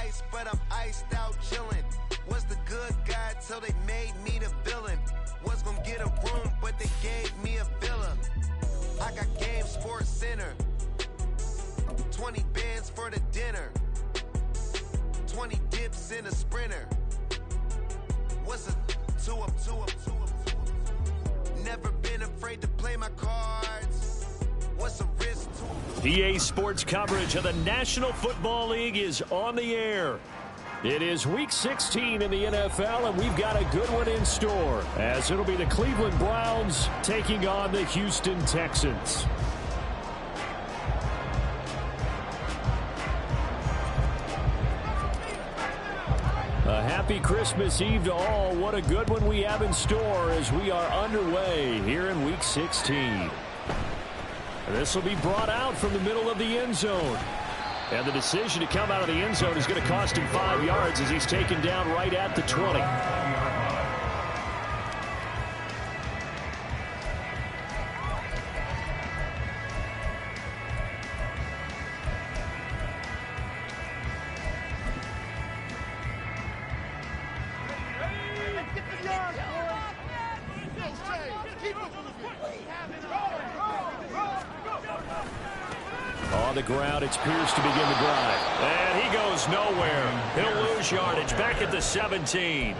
ice, but I'm iced out chillin'. Was the good guy till they made me the villain. Was gonna get a room, but they gave me a villa. I got Game Sports Center. 20 bands for the dinner. 20 dips in a sprinter. What's a 2 up, 2 up, 2 up, 2 up? Never been afraid to play my cards. What's a risk to EA Sports coverage of the National Football League is on the air. It is Week 16 in the NFL, and we've got a good one in store, as it'll be the Cleveland Browns taking on the Houston Texans. A happy Christmas Eve to all. What a good one we have in store as we are underway here in Week 16. This will be brought out from the middle of the end zone. And the decision to come out of the end zone is going to cost him 5 yards as he's taken down right at the 20. On the ground, it's Pierce to begin the drive. And he goes nowhere. He'll lose yardage back at the 17.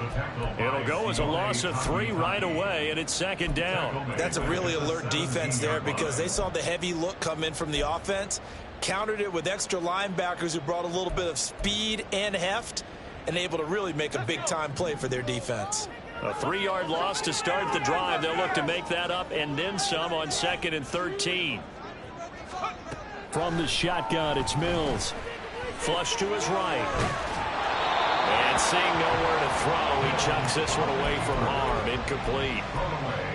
It'll go as a loss of 3 right away, and it's second down. That's a really alert defense there because they saw the heavy look come in from the offense, countered it with extra linebackers who brought a little bit of speed and heft, and able to really make a big-time play for their defense. A 3-yard loss to start the drive. They'll look to make that up and then some on 2nd and 13. From the shotgun, it's Mills. Flush to his right. And seeing nowhere to throw, he chucks this one away from harm. Incomplete.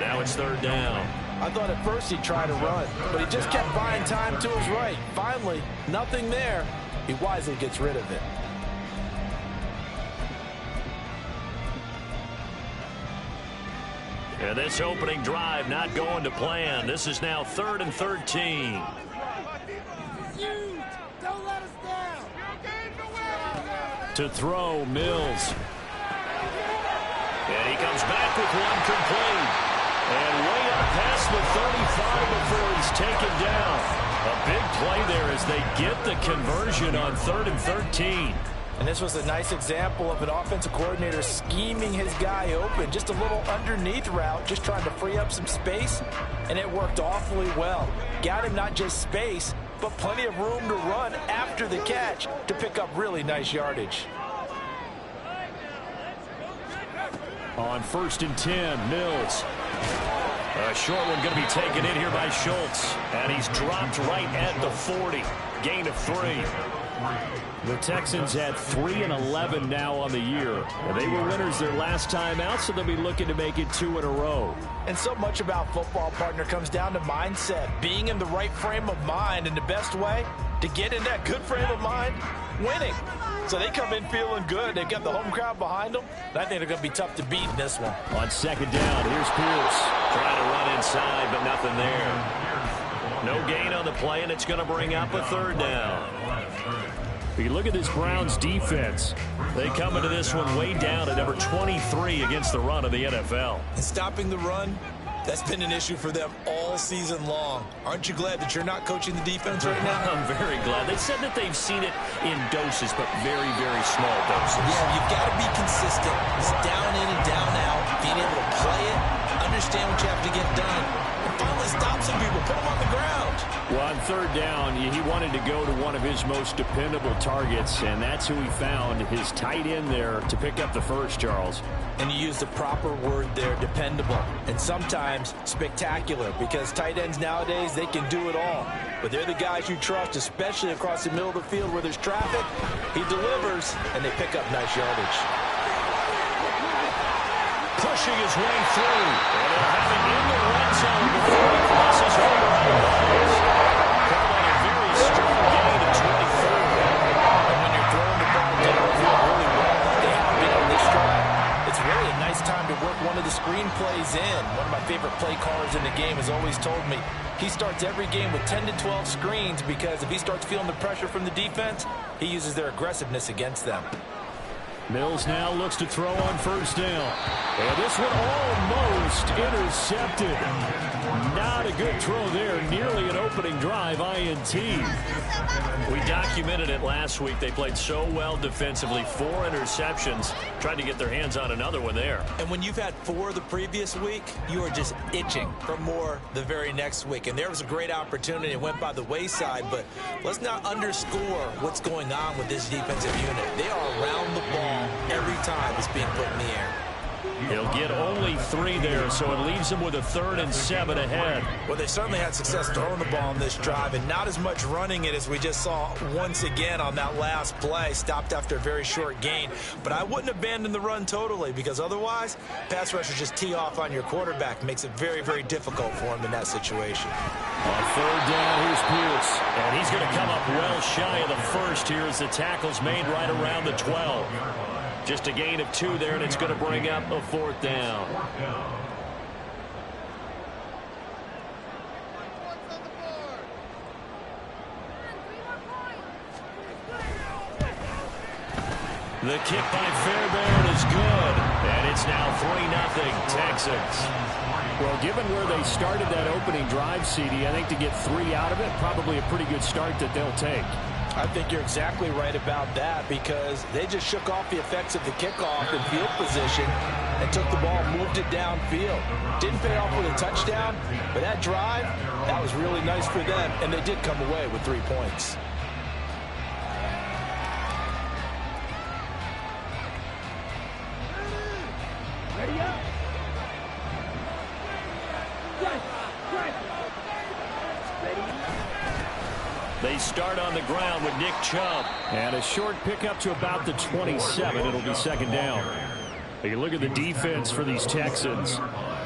Now it's 3rd down. I thought at first he'd try to run, but he just kept buying time to his right. Finally, nothing there. He wisely gets rid of it. And this opening drive not going to plan. This is now 3rd and 13. Don't let us down. To throw, Mills. And he comes back with one complete. And way up past the 35 before he's taken down. A big play there as they get the conversion on 3rd and 13. And this was a nice example of an offensive coordinator scheming his guy open. Just a little underneath route, just trying to free up some space. And it worked awfully well. Got him not just space, but plenty of room to run after the catch to pick up really nice yardage. On 1st and 10, Mills. A short one going to be taken in here by Schultz. And he's dropped right at the 40. Gain of 3. The Texans had 3 and 11 now on the year. And they were winners their last time out, so they'll be looking to make it 2 in a row. And so much about football, partner, comes down to mindset. Being in the right frame of mind, and the best way to get in that good frame of mind, winning. So they come in feeling good. They've got the home crowd behind them. And I think they're going to be tough to beat in this one. On 2nd down, here's Pierce. Trying to run inside, but nothing there. No gain on the play, and it's going to bring up a 3rd down. If you look at this Browns defense, they come into this one way down at number 23 against the run of the NFL. And stopping the run, that's been an issue for them all season long. Aren't you glad that you're not coaching the defense right now? I'm very glad. They said that they've seen it in doses, but very, very small doses. Yeah, you've got to be consistent. It's down in and down out. Being able to play it, understand what you have to get done, and finally stop some people, put them on the ground. Well, on 3rd down, he wanted to go to one of his most dependable targets, and that's who he found, his tight end there, to pick up the first, Charles. And you use the proper word there, dependable, and sometimes spectacular, because tight ends nowadays, they can do it all. But they're the guys you trust, especially across the middle of the field where there's traffic. He delivers, and they pick up nice yardage. Pushing his way through, and they'll have him in the red zone before he crosses over on the lines. Called on a very strong gain of 24. And when you're throwing the ball downfield really well, they have been on this drive. It's really a nice time to work one of the screen plays in. One of my favorite play callers in the game is always told me he starts every game with 10 to 12 screens because if he starts feeling the pressure from the defense, he uses their aggressiveness against them. Mills now looks to throw on first down. And this one almost intercepted. Not a good throw there. Nearly an opening drive, INT. We documented it last week. They played so well defensively. 4 interceptions. Tried to get their hands on another one there. And when you've had 4 the previous week, you are just itching for more the very next week. And there was a great opportunity. It went by the wayside. But let's not underscore what's going on with this defensive unit. They are around the ball every time it's being put in the air. He'll get only 3 there, so it leaves him with a 3rd and 7 ahead. Well, they certainly had success throwing the ball on this drive, and not as much running it as we just saw once again on that last play. Stopped after a very short gain. But I wouldn't abandon the run totally, because otherwise, pass rushers just tee off on your quarterback. Makes it very, very difficult for him in that situation. On 3rd down, here's Pierce. And he's going to come up well shy of the first here as the tackle's made right around the 12. Just a gain of 2 there, and it's going to bring up a 4th down. The kick by Fairbairn is good, and it's now 3-0 Texans. Well, given where they started that opening drive, CD, I think to get 3 out of it, probably a pretty good start that they'll take. I think you're exactly right about that because they just shook off the effects of the kickoff in field position and took the ball, moved it downfield. Didn't pay off with a touchdown, but that drive, that was really nice for them, and they did come away with 3 points. Ready up. They start on the ground with Nick Chubb. And a short pickup to about the 27. It'll be 2nd down. You look at the defense for these Texans.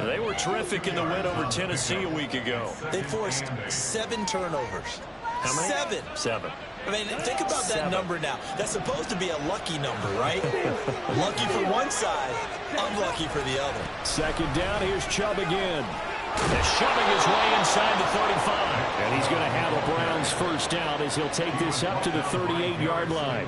They were terrific in the win over Tennessee a week ago. They forced 7 turnovers. How many? 7. I mean, think about that number now. That's supposed to be a lucky number, right? Lucky for one side, unlucky for the other. 2nd down, here's Chubb again. And shoving his way inside the 35. And he's going to have a Browns first down as he'll take this up to the 38-yard line.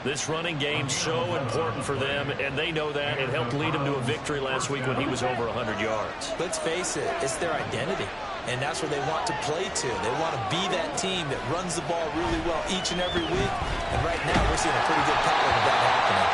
This running game so important for them, and they know that. It helped lead him to a victory last week when he was over 100 yards. Let's face it, it's their identity. And that's where they want to play to. They want to be that team that runs the ball really well each and every week. And right now, we're seeing a pretty good pattern of that happening.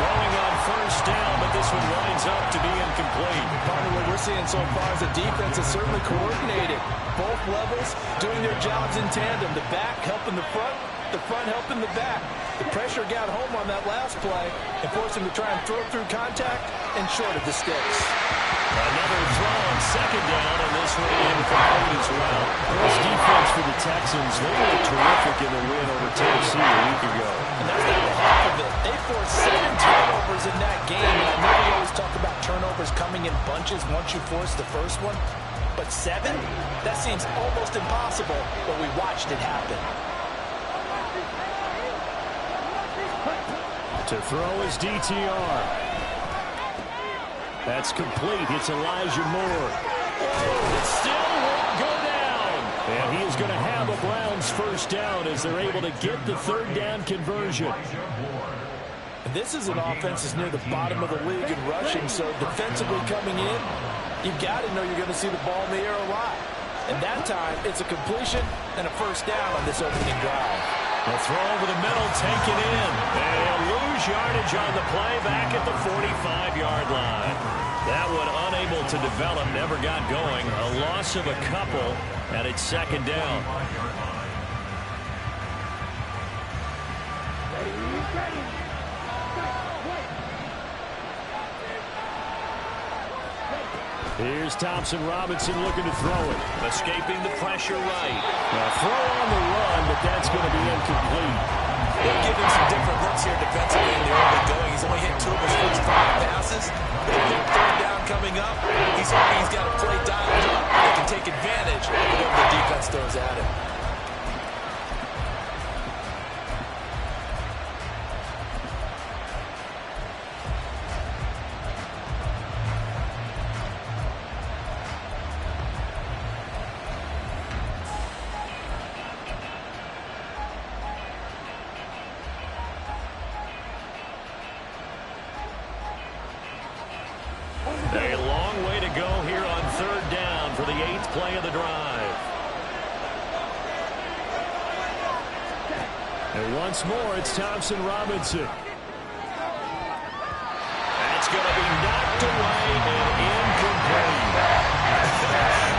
Throwing on first down, but this one winds up to be incomplete. Part of what we're seeing so far is the defense is certainly coordinated. Both levels doing their jobs in tandem. The back helping the front helping the back. The pressure got home on that last play and forced him to try and throw through contact and short of the sticks. Another throw on 2nd down, and this one incomplete as well. This defense for the Texans, they were terrific in the win over Tennessee a week ago. And that's not half of it. They forced 7 turnovers in that game. And I know we always talk about turnovers coming in bunches once you force the first one. But 7? That seems almost impossible, but we watched it happen. To throw is DTR. That's complete. It's Elijah Moore. It still won't go down. And he is going to have a Browns first down as they're able to get the 3rd down conversion. This is an offense that's near the bottom of the league in rushing, so defensively coming in, you've got to know you're going to see the ball in the air a lot. And that time, it's a completion and a first down on this opening drive. A throw over the middle, taken in. And he'll lose yardage on the play back at the 45-yard line. That one unable to develop, never got going. A loss of a couple, and it's 2nd down. Here's Thompson Robinson looking to throw it. Escaping the pressure right. A throw on the run, but that's going to be incomplete. They'll give him some different looks here defensively in the early going. He's only hit 2 of his first 5 passes. With a big 3rd down coming up, he's hoping he's got a play dialed up. They can take advantage of whatever the defense throws at him. go here on third down for the 8th play of the drive. And once more, it's Thompson Robinson. That's going to be knocked away and incomplete.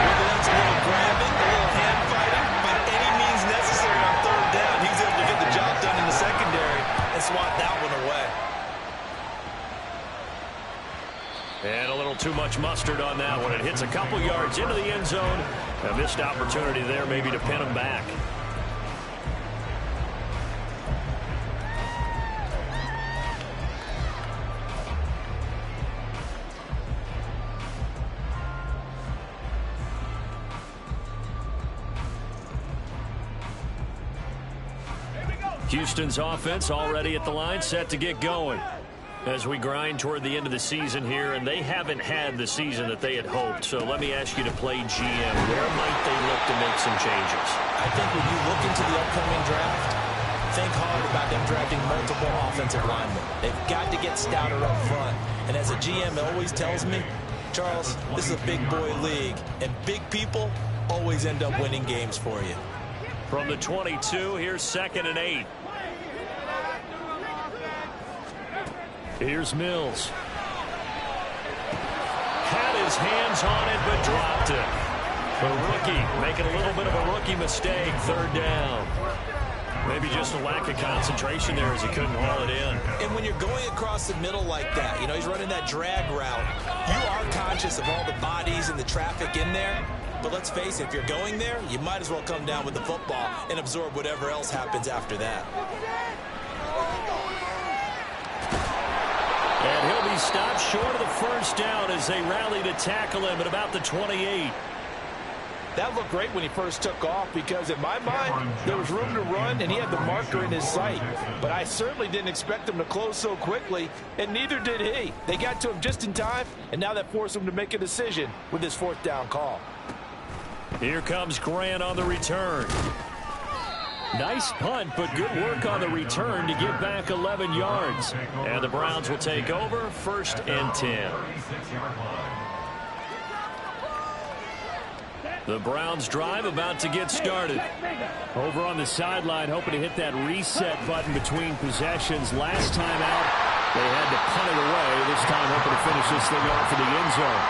Whether that's a little grabbing, a little hand fighting, by any means necessary on third down, he's able to get the job done in the secondary and swat that one away. And a little too much mustard on that one. It hits a couple yards into the end zone. A missed opportunity there maybe to pin him back. Houston's offense already at the line, set to get going as we grind toward the end of the season here, and they haven't had the season that they had hoped. So let me ask you to play GM. Where might they look to make some changes? I think when you look into the upcoming draft, think hard about them drafting multiple offensive linemen. They've got to get stouter up front. And as a GM always tells me, Charles, this is a big boy league, and big people always end up winning games for you. From the 22, here's 2nd and 8. Here's Mills. Had his hands on it, but dropped it. The rookie making a little bit of a rookie mistake, third down. Maybe just a lack of concentration there as he couldn't haul it in. And when you're going across the middle like that, you know, he's running that drag route, you are conscious of all the bodies and the traffic in there. But let's face it, if you're going there, you might as well come down with the football and absorb whatever else happens after that. And he'll be stopped short of the first down as they rally to tackle him at about the 28. That looked great when he first took off because, in my mind, there was room to run and he had the marker in his sight. But I certainly didn't expect him to close so quickly, and neither did he. They got to him just in time, and now that forced him to make a decision with his 4th down call. Here comes Grant on the return. Nice punt, but good work on the return to get back 11 yards. And the Browns will take over, 1st and 10. The Browns drive about to get started. Over on the sideline, hoping to hit that reset button between possessions. Last time out, they had to punt it away. This time hoping to finish this thing off in the end zone.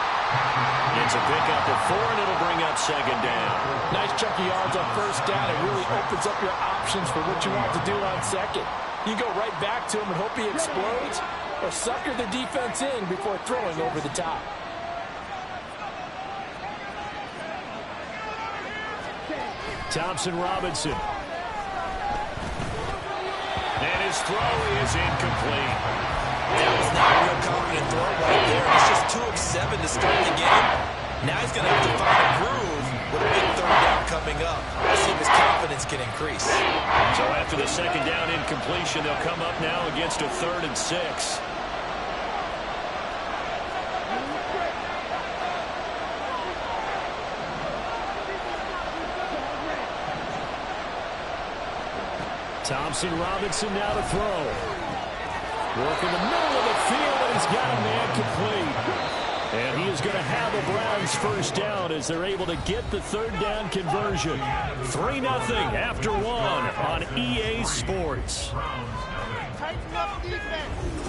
It's a pickup of 4, and it'll bring up 2nd down. Nice chunk of yards on 1st down. It really opens up your options for what you want to do on 2nd. You go right back to him and hope he explodes, or sucker the defense in before throwing over the top. Thompson Robinson. And his throw is incomplete. That was not a real confident throw right there. It's just 2 of 7 to start the game. Now he's going to have to find a groove with a big 3rd down coming up. Let's see if his confidence can increase. So after the 2nd down incompletion, they'll come up now against a 3rd and 6. Thompson Robinson now to throw. Work in the middle of the field, and he's got a man complete. And he is going to have the Browns 1st down as they're able to get the 3rd down conversion. 3-0 after 1 on EA Sports. Tighten up defense.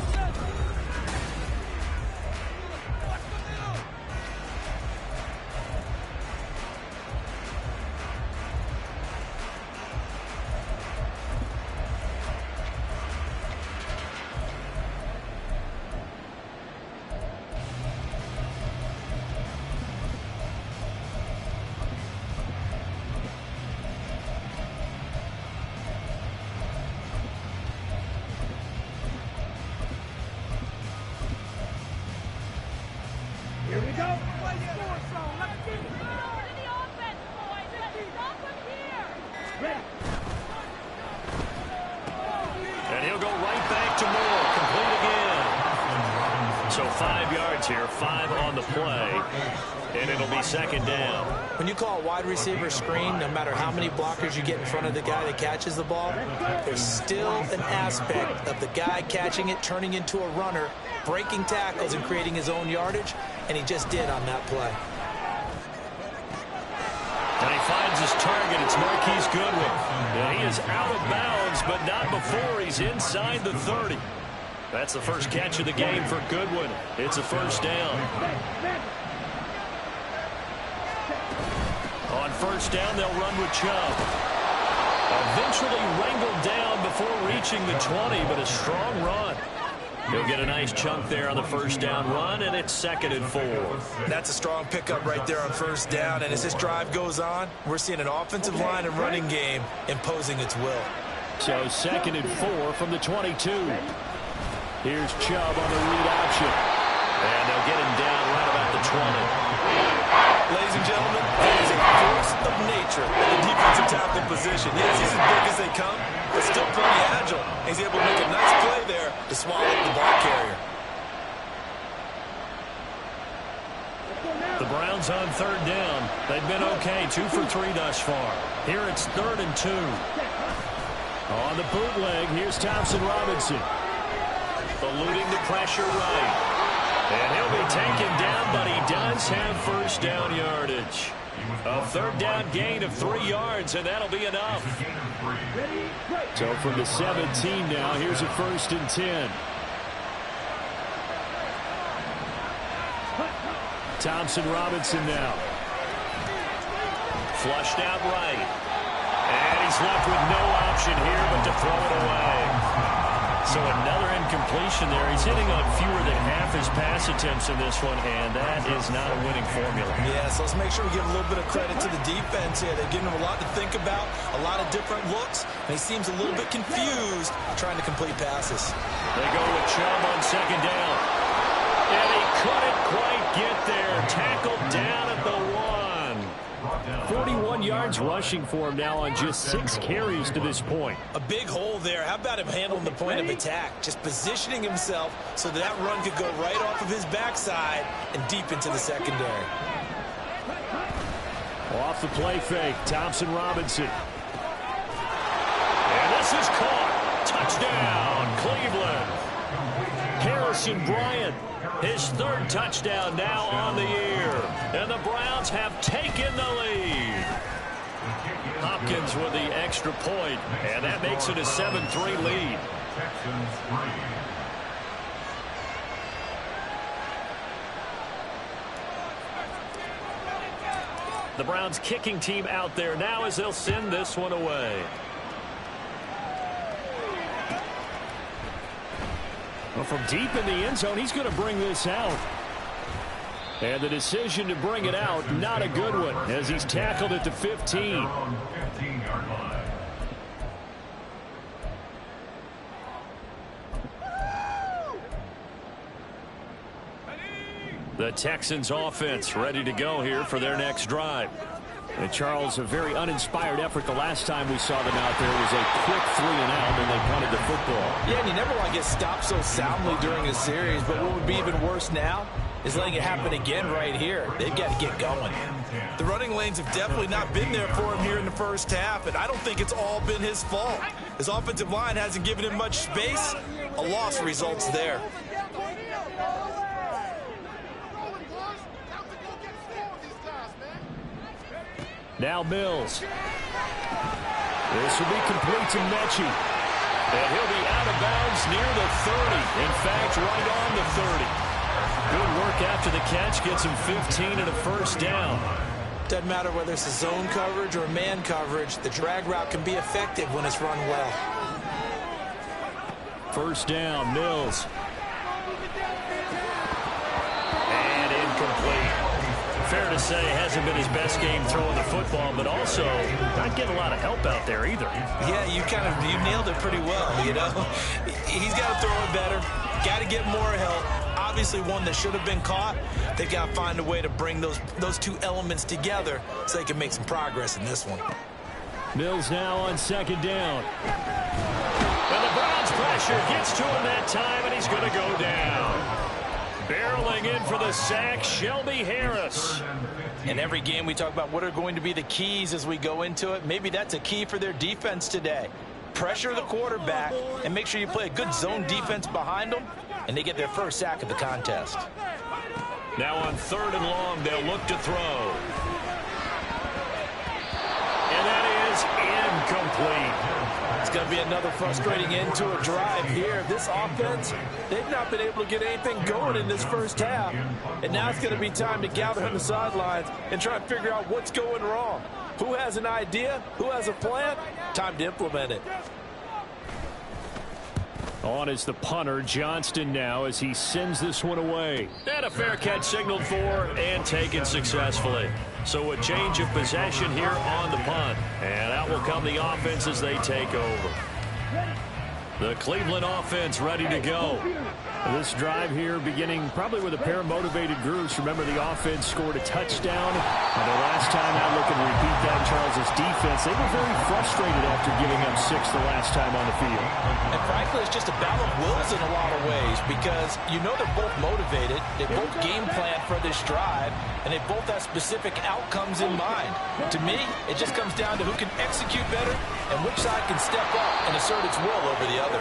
yards here, 5 on the play, and it'll be second down. When you call a wide receiver screen, no matter how many blockers you get in front of the guy that catches the ball, there's still an aspect of the guy catching it, turning into a runner, breaking tackles and creating his own yardage, and he just did on that play. And he finds his target. It's Marquise Goodwin. And he is out of bounds, but not before he's inside the 30. That's the first catch of the game for Goodwin. It's a first down. On first down, they'll run with Chubb. Eventually wrangled down before reaching the 20, but a strong run. He'll get a nice chunk there on the first down run, and it's 2nd and 4. That's a strong pickup right there on first down, and as this drive goes on, we're seeing an offensive line and running game imposing its will. So 2nd and 4 from the 22. Here's Chubb on the read option. And they'll get him down right about the 20. Ladies and gentlemen, that is a force of nature in the defensive tackle position. Yes, he's as big as they come, but still pretty agile. He's able to make a nice play there to swallow up the ball carrier. The Browns on third down. They've been okay, 2 for 3 thus far. Here it's 3rd and 2. On the bootleg, here's Thompson Robinson. Eluding the pressure right. And he'll be taken down, but he does have first down yardage. A third down gain of 3 yards, and that'll be enough. So from the 17 now, here's a 1st and 10. Thompson Robinson now. Flushed out right. And he's left with no option here but to throw it away. So another incompletion there. He's hitting on fewer than half his pass attempts in this one, and that is not a winning formula. Yeah, so let's make sure we give a little bit of credit to the defense here. They've given him a lot to think about, a lot of different looks, and he seems a little bit confused trying to complete passes. They go with Chubb on second down. And he couldn't quite get there. Tackled down at the 1. 41 yards rushing for him now on just 6 carries to this point. A big hole there. How about him handling the point of attack? Just positioning himself so that run could go right off of his backside and deep into the secondary. Off the play fake, Thompson Robinson. And this is caught. Touchdown, Cleveland. Harrison Bryant. His 3rd touchdown now on the year. And the Browns have taken the lead. Hopkins with the extra point, and that makes it a 7-3 lead. The Browns kicking team out there now as they'll send this one away. Well, from deep in the end zone, he's going to bring this out. And the decision to bring it out, not a good one, as he's tackled at the 15. The Texans offense ready to go here for their next drive. And Charles, a very uninspired effort. The last time we saw them out there was a quick 3 and out, and they punted the football. Yeah, and you never want to get stopped so soundly during a series, but what would be even worse now is letting it happen again right here. They've got to get going. The running lanes have definitely not been there for him here in the first half, and I don't think it's all been his fault. His offensive line hasn't given him much space. A loss results there. Now Mills. This will be complete to Mechie. And he'll be out of bounds near the 30. In fact, right on the 30. Good work after the catch. Gets him 15 and a first down. Doesn't matter whether it's a zone coverage or man coverage. The drag route can be effective when it's run well. First down, Mills. And incomplete. Fair to say, hasn't been his best game throwing the football, but also not getting a lot of help out there either. Yeah, you nailed it pretty well, you know. He's got to throw it better, got to get more help. Obviously one that should have been caught. They've got to find a way to bring those two elements together so they can make some progress in this one. Mills now on second down. And the Browns pressure gets to him that time, and he's going to go down. Barreling in for the sack, Shelby Harris. In every game we talk about what are going to be the keys as we go into it. Maybe that's a key for their defense today. Pressure the quarterback and make sure you play a good zone defense behind them, and they get their first sack of the contest. Now on 3rd and long, they'll look to throw. And that is incomplete. It's going to be another frustrating end to a drive here. This offense, they've not been able to get anything going in this first half. And now it's going to be time to gather on the sidelines and try and figure out what's going wrong. Who has an idea? Who has a plan? Time to implement it. On is the punter, Johnston, now as he sends this one away. And a fair catch signaled for and taken successfully. So a change of possession here on the punt. And out will come the offense as they take over. The Cleveland offense ready to go. This drive here beginning probably with a pair of motivated groups. Remember, the offense scored a touchdown. And the last time out, looking to repeat that, Charles' defense, they were very frustrated after giving up 6 the last time on the field. And frankly, it's just a battle of wills in a lot of ways because you know they're both motivated. They both game plan for this drive, and they both have specific outcomes in mind. To me, it just comes down to who can execute better and which side can step up and assert its will over the other.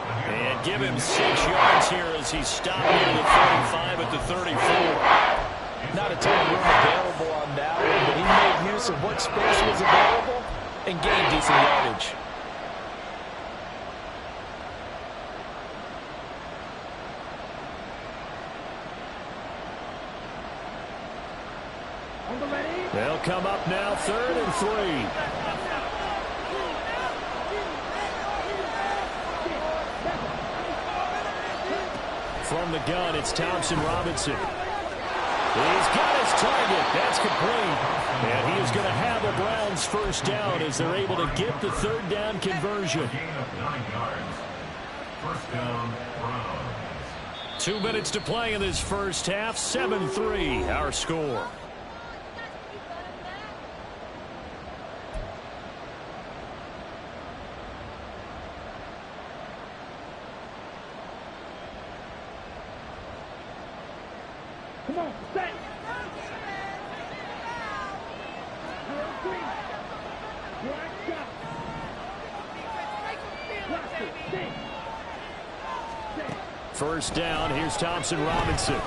And give him 6 yards here as he stopped near the 35 at the 34. Not a ton of room available on that one, but he made use of what space was available and gained decent yardage. They'll come up now, 3rd and 3. From the gun, it's Thompson Robinson. He's got his target. That's complete. And he is going to have the Browns first down as they're able to get the 3rd down conversion. 2 minutes to play in this first half. 7-3 our score. Come on, set. First down, here's Thompson Robinson.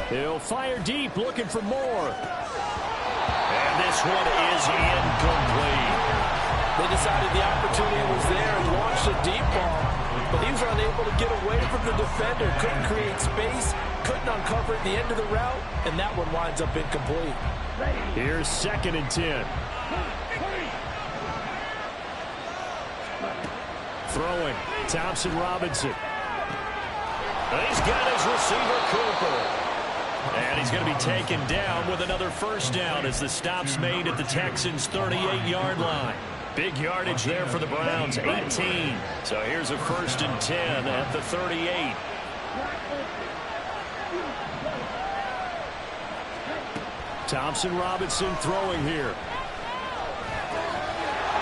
He'll fire deep, looking for more. And this one is incomplete. They decided the opportunity was there and launched a deep ball, but he was unable to get away from the defender, couldn't create space, couldn't uncover at the end of the route, and that one winds up incomplete. Here's 2nd and 10. Throwing, Thompson Robinson. He's got his receiver, Cooper. And he's going to be taken down with another first down as the stop's made at the Texans' 38-yard line. Big yardage there for the Browns, 18. So here's a 1st and 10 at the 38. Thompson Robinson throwing here.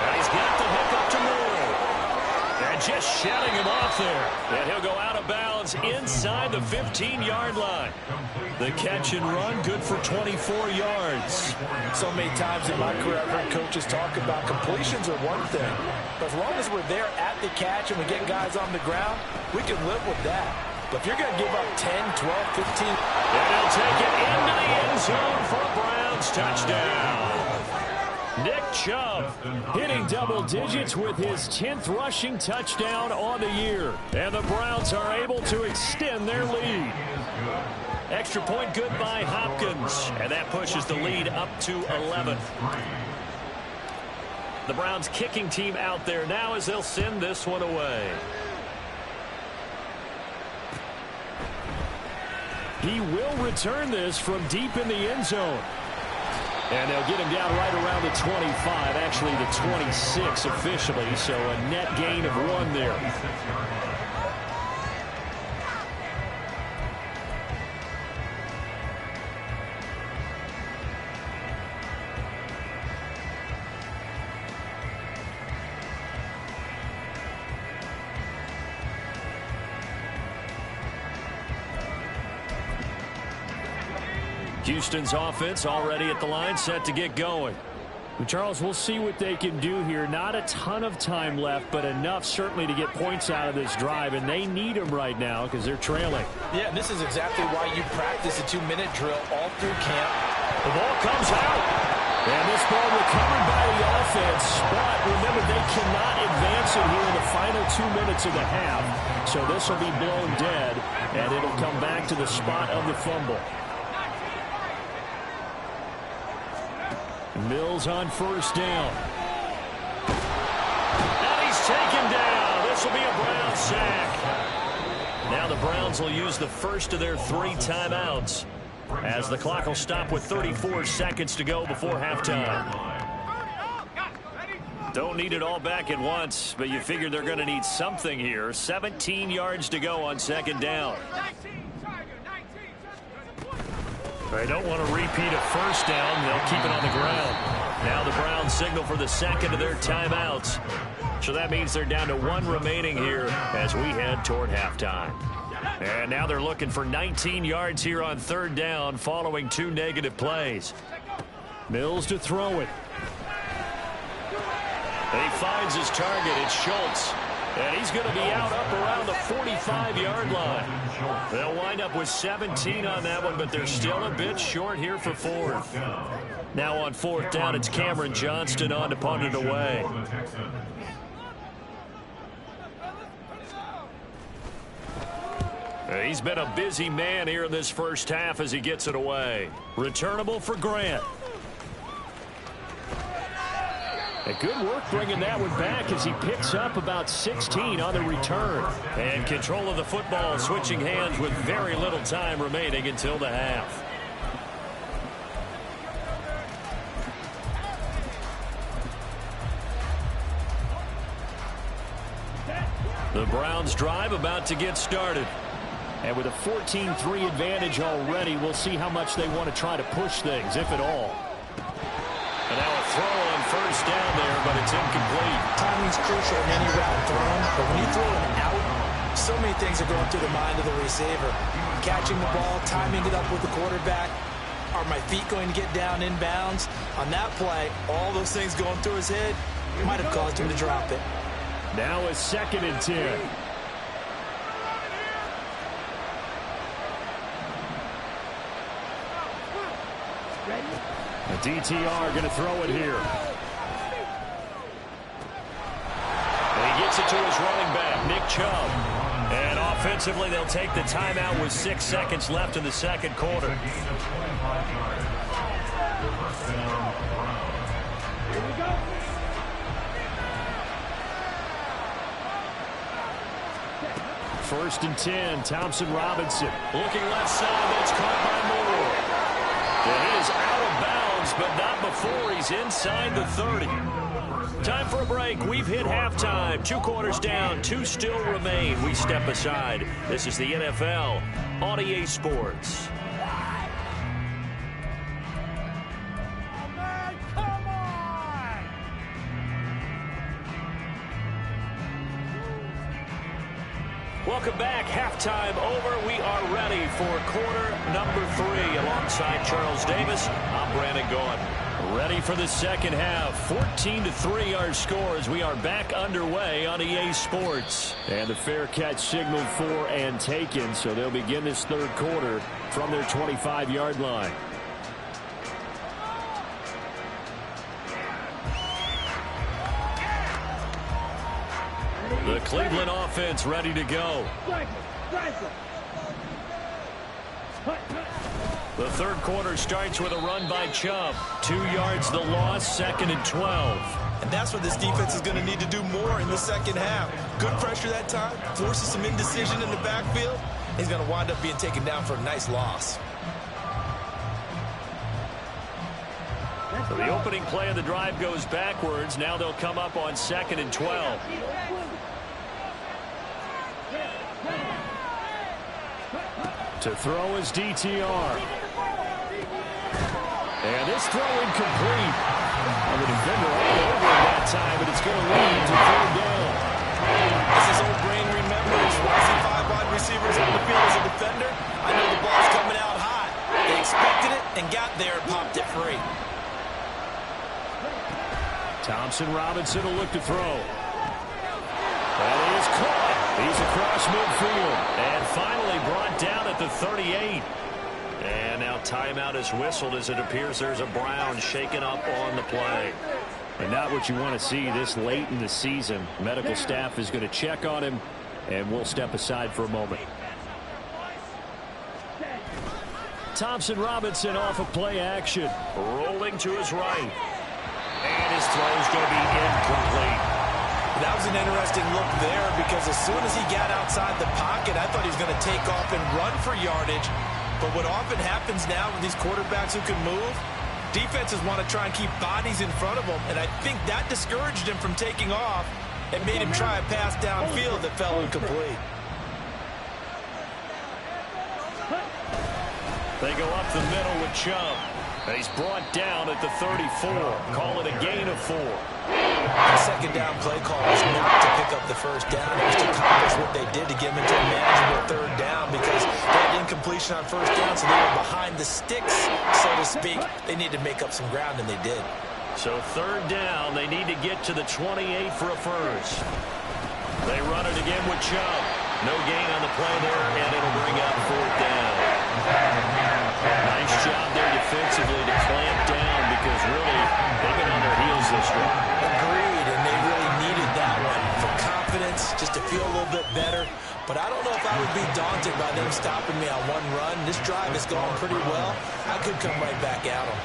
And he's got the hook up to Moore. And just shutting him off there. And he'll go out of bounds inside the 15-yard line. The catch and run, good for 24 yards. So many times in my career, I've heard coaches talk about completions are one thing. But as long as we're there at the catch and we get guys on the ground, we can live with that. But if you're going to give up 10, 12, 15. And he'll take it into the end zone for a Browns touchdown. Nick Chubb hitting double digits with his 10th rushing touchdown on the year. And the Browns are able to extend their lead. Extra point good by Hopkins. And that pushes the lead up to 11. The Browns kicking team out there now as they'll send this one away. He will return this from deep in the end zone. And they'll get him down right around the 25, actually the 26 officially, so a net gain of 1 there. Houston's offense already at the line, set to get going. Well, Charles, we'll see what they can do here. Not a ton of time left, but enough certainly to get points out of this drive, and they need them right now because they're trailing. Yeah, and this is exactly why you practice a 2-minute drill all through camp. The ball comes out. And this ball recovered by the offense, but remember, they cannot advance it here in the final 2 minutes of the half, so this will be blown dead, and it'll come back to the spot of the fumble. Mills on first down. And he's taken down. This will be a Browns sack. Now the Browns will use the first of their 3 timeouts, as the clock will stop with 34 seconds to go before halftime. Don't need it all back at once, but you figure they're going to need something here. 17 yards to go on second down. They don't want to repeat a first down. They'll keep it on the ground. Now the Browns signal for the second of their timeouts. So that means they're down to 1 remaining here as we head toward halftime. And now they're looking for 19 yards here on third down following 2 negative plays. Mills to throw it. He finds his target. It's Schultz. And he's going to be out up around the 45-yard line. They'll wind up with 17 on that one, but they're still a bit short here for 4th. Now on 4th down, it's Cameron Johnston on to punt it away. He's been a busy man here in this first half as he gets it away. Returnable for Grant. And good work bringing that one back as he picks up about 16 on the return. And control of the football switching hands with very little time remaining until the half. The Browns drive about to get started. And with a 14-3 advantage already, we'll see how much they want to try to push things, if at all. And now a throw on first down there, but it's incomplete. Timing's crucial in any route thrown, but when you throw an out, so many things are going through the mind of the receiver. Catching the ball, timing it up with the quarterback. Are my feet going to get down in bounds? On that play, all those things going through his head might have caused him to drop it. Now a 2nd and 10. The DTR going to throw it here. And he gets it to his running back, Nick Chubb. And offensively, they'll take the timeout with 6 seconds left in the second quarter. Here we go. First and 10, Thompson Robinson. Looking left side, that's caught by Moore. And he is out of bounds, but not before he's inside the 30. Time for a break. We've hit halftime. 2 quarters down, 2 still remain. We step aside. This is the NFL on EA Sports. Welcome back. Halftime over. We are ready for quarter number 3. Alongside Charles Davis, I'm Brandon Gaughan. Ready for the second half. 14-3 our score as we are back underway on EA Sports. And the fair catch signaled for and taken, so they'll begin this third quarter from their 25-yard line. The Cleveland offense ready to go. The third quarter starts with a run by Chubb. 2 yards the loss, 2nd and 12. And that's what this defense is going to need to do more in the second half. Good pressure that time, forces some indecision in the backfield. He's going to wind up being taken down for a nice loss. So the opening play of the drive goes backwards. Now they'll come up on 2nd and 12. To throw is DTR. And this throw incomplete. And the defender all over it that time, but it's going to lead to third down. As his old brain remembers, when I see 5 wide receivers on the field as a defender, I know the ball's coming out high. They expected it and Thompson Robinson will look to throw. That is caught. He's across midfield. And finally brought down at the 38. And now timeout is whistled as it appears there's a Brown shaken up on the play. And not what you want to see this late in the season. Medical staff is going to check on him, and we'll step aside for a moment. Thompson Robinson off of play action. Rolling to his right. And his throw is going to be incomplete. That was an interesting look there because as soon as he got outside the pocket, I thought he was going to take off and run for yardage. But what often happens now with these quarterbacks who can move, defenses want to try and keep bodies in front of them, and I think that discouraged him from taking off and made him try a pass downfield that fell incomplete. They go up the middle with Chubb. And he's brought down at the 34. Call it a gain of 4. The second down play call was not to pick up the first down. It was to accomplish what they did to get him into a manageable third down because they had incompletion on first down, so they were behind the sticks, so to speak. They needed to make up some ground, and they did. So third down, they need to get to the 28 for a first. They run it again with Chubb. No gain on the play there, and it'll bring up fourth down. Nice job there defensively to clamp down because really they've been on their heels this week. Agreed, and they really needed that one for confidence, just to feel a little bit better. But I don't know if I would be daunted by them stopping me on one run. This drive has gone pretty well. I could come right back at them.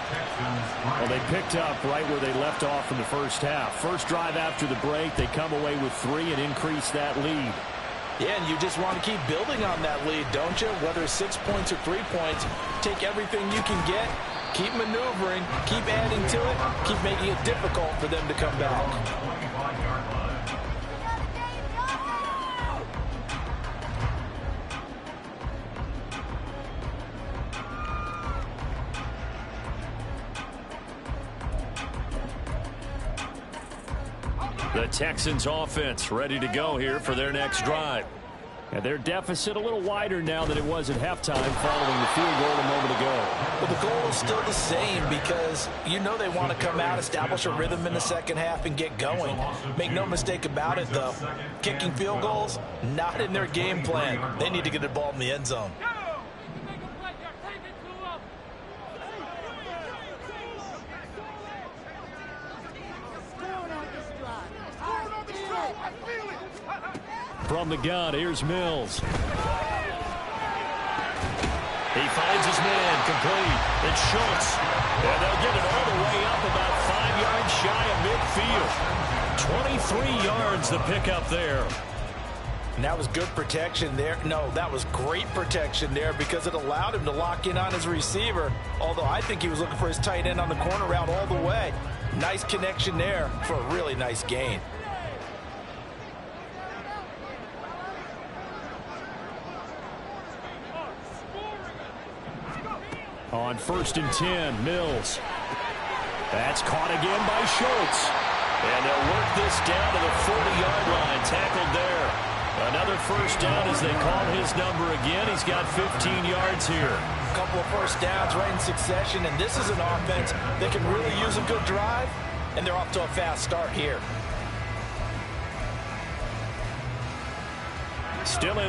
Well, they picked up right where they left off in the first half. First drive after the break, they come away with 3 and increase that lead. Yeah, and you just want to keep building on that lead, don't you? Whether it's 6 points or 3 points, take everything you can get, keep maneuvering, keep adding to it, keep making it difficult for them to come back. The Texans offense ready to go here for their next drive. And their deficit a little wider now than it was at halftime following the field goal a moment ago. But the goal is still the same because you know they want to come out, establish a rhythm in the second half, and get going. Make no mistake about it, though. Kicking field goals, not in their game plan. They need to get the ball in the end zone. From the gun, here's Mills. He finds his man, complete. It's Schultz. And they'll get it all the way up about 5 yards shy of midfield. 23 yards the pickup there. And that was good protection there. No, that was great protection there because it allowed him to lock in on his receiver. Although I think he was looking for his tight end on the corner route all the way. Nice connection there for a really nice gain. On 1st and 10, Mills. That's caught again by Schultz. And they'll work this down to the 40-yard line. Tackled there. Another first down as they call his number again. He's got 15 yards here. A couple of first downs right in succession, and this is an offense that can really use a good drive, and they're off to a fast start here. Still in.